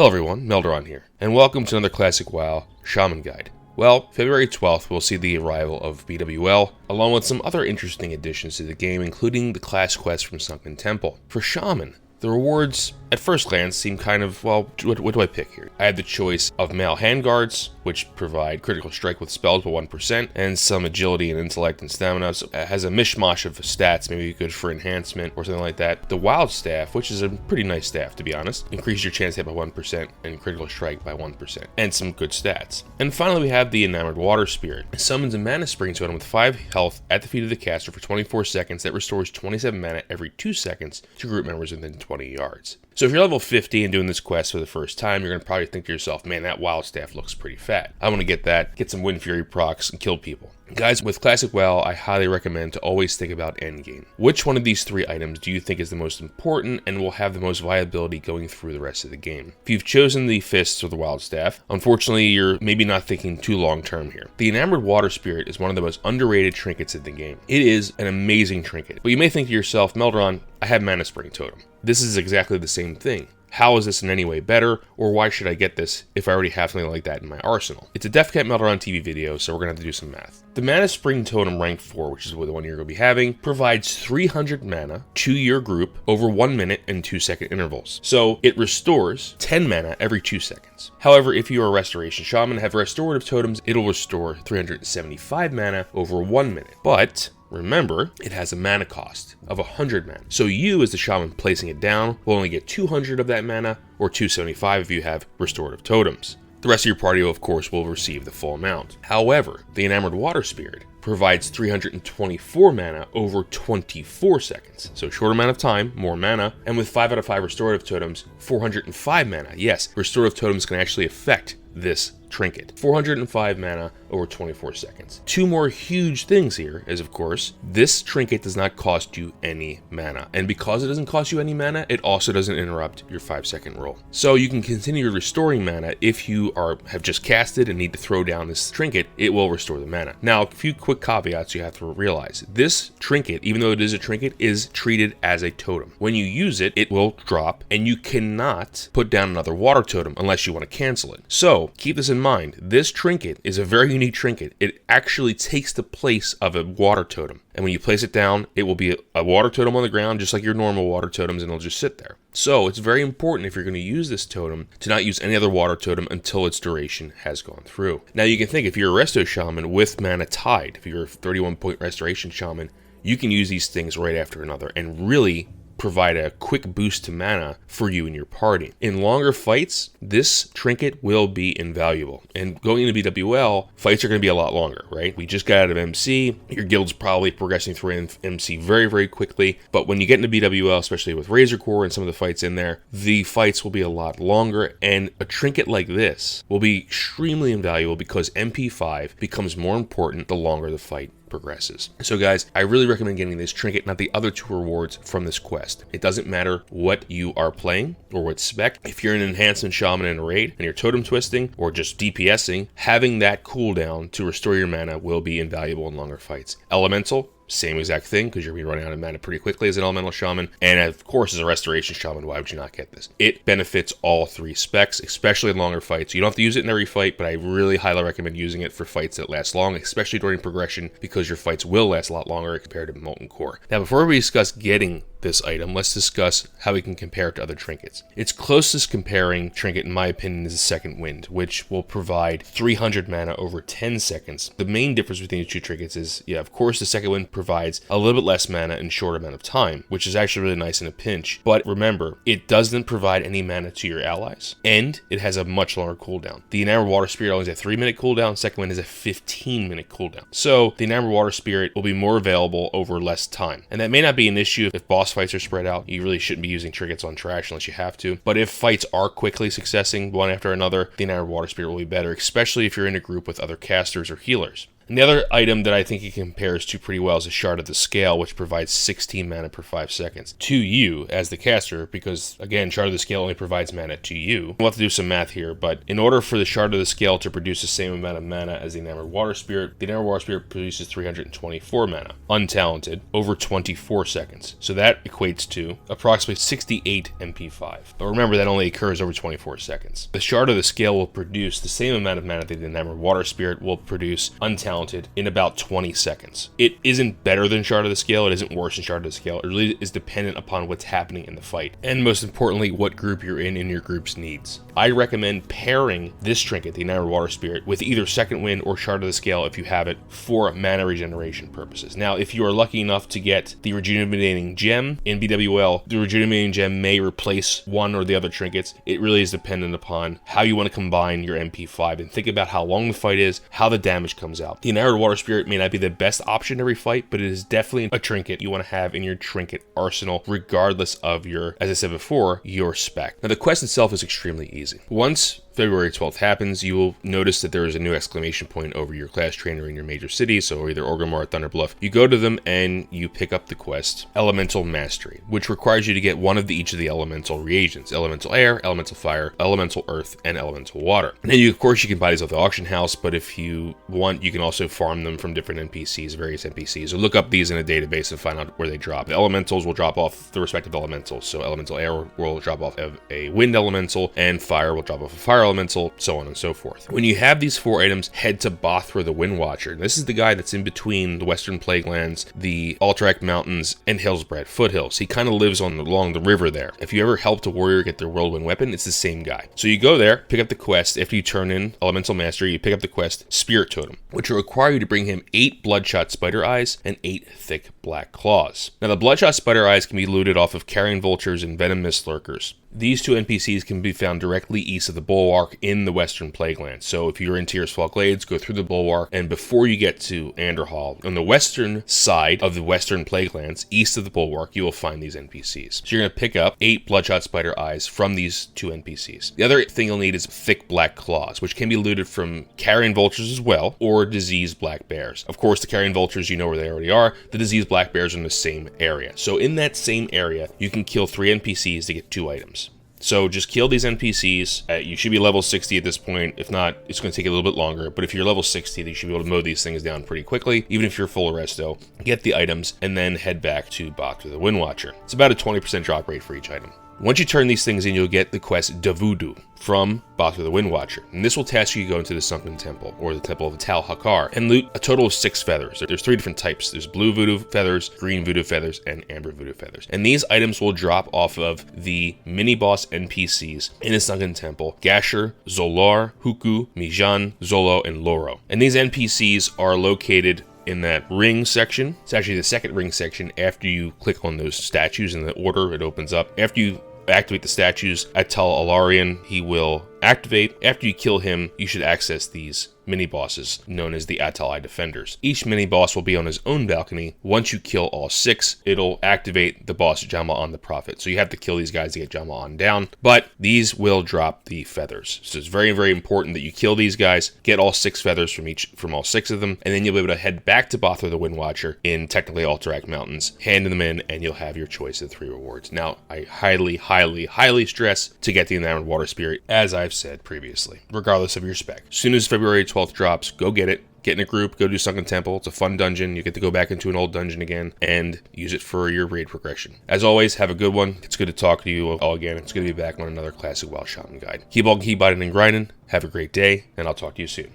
Hello everyone, Melderon here, and welcome to another Classic WoW Shaman Guide. Well, February 12th we'll see the arrival of BWL, along with some other interesting additions to the game, including the class quest from Sunken Temple. For Shaman, the rewards at first glance seem kind of, well, what do I pick here? I had the choice of male handguards, which provide critical strike with spells by 1%, and some agility and intellect and stamina. So it has a mishmash of stats, maybe good for enhancement or something like that. The wild staff, which is a pretty nice staff to be honest, increases your chance to hit by 1% and critical strike by 1%, and some good stats. And finally we have the Enamored Water Spirit. It summons a mana spring totem with 5 health at the feet of the caster for 24 seconds that restores 27 mana every 2 seconds to group members within 20 yards. So if you're level 50 and doing this quest for the first time, you're going to probably think to yourself, man, that wild staff looks pretty fat. I want to get that, get some Wind Fury procs, and kill people. Guys, with Classic WoW, I highly recommend to always think about endgame. Which one of these 3 items do you think is the most important and will have the most viability going through the rest of the game? If you've chosen the Fists or the Wild Staff, unfortunately you're maybe not thinking too long term here. The Enamored Water Spirit is one of the most underrated trinkets in the game. It is an amazing trinket, but you may think to yourself, Melderon, I have Mana Spring Totem. This is exactly the same thing. How is this in any way better, or why should I get this if I already have something like that in my arsenal? It's a Defcamp Melderon TV video, so we're going to have to do some math. The Mana Spring Totem rank 4, which is the one you're going to be having, provides 300 mana to your group over 1 minute and 2 second intervals. So it restores 10 mana every 2 seconds. However, if you are a Restoration Shaman and have restorative totems, it'll restore 375 mana over 1 minute. But remember, it has a mana cost of 100 mana. So you, as the shaman placing it down, will only get 200 of that mana, or 275 if you have restorative totems. The rest of your party, of course, will receive the full amount. However, the Enamored Water Spirit provides 324 mana over 24 seconds. So short amount of time, more mana, and with 5 out of 5 restorative totems, 405 mana. Yes, restorative totems can actually affect this trinket. 405 mana over 24 seconds. 2 more huge things here is, of course, this trinket does not cost you any mana. And because it doesn't cost you any mana, it also doesn't interrupt your 5-second roll. So you can continue restoring mana if you have just casted and need to throw down this trinket, it will restore the mana. Now, a few quick caveats you have to realize. This trinket, even though it is a trinket, is treated as a totem. When you use it, it will drop, and you cannot put down another water totem unless you want to cancel it. So keep this in mind. This trinket is a very unique trinket. It actually takes the place of a water totem. And when you place it down, it will be a water totem on the ground, just like your normal water totems, and it'll just sit there. So it's very important if you're going to use this totem to not use any other water totem until its duration has gone through. Now you can think, if you're a Resto Shaman with Mana Tide, if you're a 31-point Restoration Shaman, you can use these things right after another and really provide a quick boost to mana for you and your party. In longer fights, this trinket will be invaluable. And going into BWL, fights are going to be a lot longer, right? We just got out of MC. Your guild's probably progressing through MC very, very quickly. But when you get into BWL, especially with Razor Core and some of the fights in there, the fights will be a lot longer. And a trinket like this will be extremely invaluable because MP5 becomes more important the longer the fight progresses. So guys, I really recommend getting this trinket, not the other 2 rewards from this quest. It doesn't matter what you are playing or what spec. If you're an enhancement shaman in a raid and you're totem twisting or just DPSing, having that cooldown to restore your mana will be invaluable in longer fights. Elemental, same exact thing, because you're going to be running out of mana pretty quickly as an elemental shaman. And of course, as a restoration shaman, why would you not get this? It benefits all 3 specs, especially in longer fights. You don't have to use it in every fight, but I really highly recommend using it for fights that last long, especially during progression, because your fights will last a lot longer compared to Molten Core. Now, before we discuss getting this item, let's discuss how we can compare it to other trinkets. Its closest comparing trinket, in my opinion, is the Second Wind, which will provide 300 mana over 10 seconds. The main difference between the 2 trinkets is, yeah, of course, the Second Wind provides a little bit less mana in a short amount of time, which is actually really nice in a pinch. But remember, it doesn't provide any mana to your allies, and it has a much longer cooldown. The Enamored Water Spirit only has a 3-minute cooldown, Second Wind has a 15-minute cooldown. So the Enamored Water Spirit will be more available over less time. And that may not be an issue if boss fights are spread out. You really shouldn't be using trinkets on trash unless you have to. But if fights are quickly successing one after another, the Enamored Water Spirit will be better, especially if you're in a group with other casters or healers. And the other item that I think it compares to pretty well is a Shard of the Scale, which provides 16 mana per 5 seconds to you as the caster, because again, Shard of the Scale only provides mana to you. We'll have to do some math here, but in order for the Shard of the Scale to produce the same amount of mana as the Enamored Water Spirit, the Enamored Water Spirit produces 324 mana, untalented, over 24 seconds. So that equates to approximately 68 MP5. But remember, that only occurs over 24 seconds. The Shard of the Scale will produce the same amount of mana that the Enamored Water Spirit will produce untalented in about 20 seconds. It isn't better than Shard of the Scale, it isn't worse than Shard of the Scale. It really is dependent upon what's happening in the fight, and most importantly, what group you're in and your group's needs. I recommend pairing this trinket, the Enamored Water Spirit, with either Second Wind or Shard of the Scale if you have it, for mana regeneration purposes. Now, if you are lucky enough to get the Rejuvenating Gem in BWL, the Rejuvenating Gem may replace one or the other trinkets. It really is dependent upon how you want to combine your MP5, and think about how long the fight is, how the damage comes out. The Enamored Water Spirit may not be the best option every fight, but it is definitely a trinket you want to have in your trinket arsenal, regardless of your, as I said before, your spec. Now, the quest itself is extremely easy. Once February 12th happens, you will notice that there is a new exclamation point over your class trainer in your major city, so either Orgrimmar or Thunderbluff. You go to them and you pick up the quest, Elemental Mastery, which requires you to get one of each of the elemental reagents: Elemental Air, Elemental Fire, Elemental Earth, and Elemental Water. And of course, you can buy these off the auction house, but if you want, you can also farm them from different NPCs, various NPCs, or look up these in a database and find out where they drop. The elementals will drop off the respective elementals, so Elemental Air will drop off of a Wind Elemental, and Fire will drop off a Fire Elemental, so on and so forth. When you have these 4 items, head to Bothra the Wind Watcher. This is the guy that's in between the Western Plaguelands, the Alterac Mountains, and Hillsbrad Foothills. He kind of lives along the river there. If you ever helped a warrior get their whirlwind weapon, it's the same guy. So you go there, pick up the quest. After you turn in Elemental Mastery, you pick up the quest Spirit Totem, which will require you to bring him 8 Bloodshot Spider Eyes and 8 thick black claws. Now, the Bloodshot Spider Eyes can be looted off of Carrion Vultures and Venom Mist Lurkers. These 2 NPCs can be found directly east of the Bulwark in the Western Plaguelands. So if you're in Tearsfall Glades, go through the Bulwark, and before you get to Anderhall, on the western side of the Western Plaguelands, east of the Bulwark, you will find these NPCs. So you're going to pick up 8 Bloodshot Spider Eyes from these 2 NPCs. The other thing you'll need is thick black claws, which can be looted from Carrion Vultures as well, or diseased black bears. Of course, the Carrion Vultures, you know where they already are. The diseased black bears are in the same area. So in that same area, you can kill 3 NPCs to get 2 items. So just kill these NPCs. You should be level 60 at this point. If not, it's going to take a little bit longer. But if you're level 60, you should be able to mow these things down pretty quickly. Even if you're full resto, get the items and then head back to Bothra the Wind Watcher. It's about a 20% drop rate for each item. Once you turn these things in, you'll get the quest Voodoo from Bothra the Wind Watcher. And this will task you to go into the Sunken Temple, or the Temple of Tal Hakar, and loot a total of 6 feathers. There's 3 different types. There's blue voodoo feathers, green voodoo feathers, and amber voodoo feathers. And these items will drop off of the mini-boss NPCs in the Sunken Temple: Gasher, Zolar, Huku, Mijan, Zolo, and Loro. And these NPCs are located in that ring section. It's actually the second ring section after you click on those statues in the order it opens up. After you activate the statues, Atal Alarian, he will activate. After you kill him, you should access these mini-bosses known as the Atalai Defenders. Each mini-boss will be on his own balcony. Once you kill all 6, it'll activate the boss Jama'an the Prophet. So you have to kill these guys to get Jama'an down, but these will drop the feathers. So it's very, very important that you kill these guys, get all 6 feathers from all 6 of them, and then you'll be able to head back to Bothra the Wind Watcher in technically Alterac Mountains, hand them in, and you'll have your choice of 3 rewards. Now, I highly, highly, highly stress to get the Enamored Water Spirit, as I've said previously, regardless of your spec. As soon as February 12th drops, go get it. Get in a group, go do Sunken Temple. It's a fun dungeon. You get to go back into an old dungeon again and use it for your raid progression. As always, have a good one. It's good to talk to you all again. It's good to be back on another classic WoW Shaman guide. Keep on keybinding and grinding. Have a great day, and I'll talk to you soon.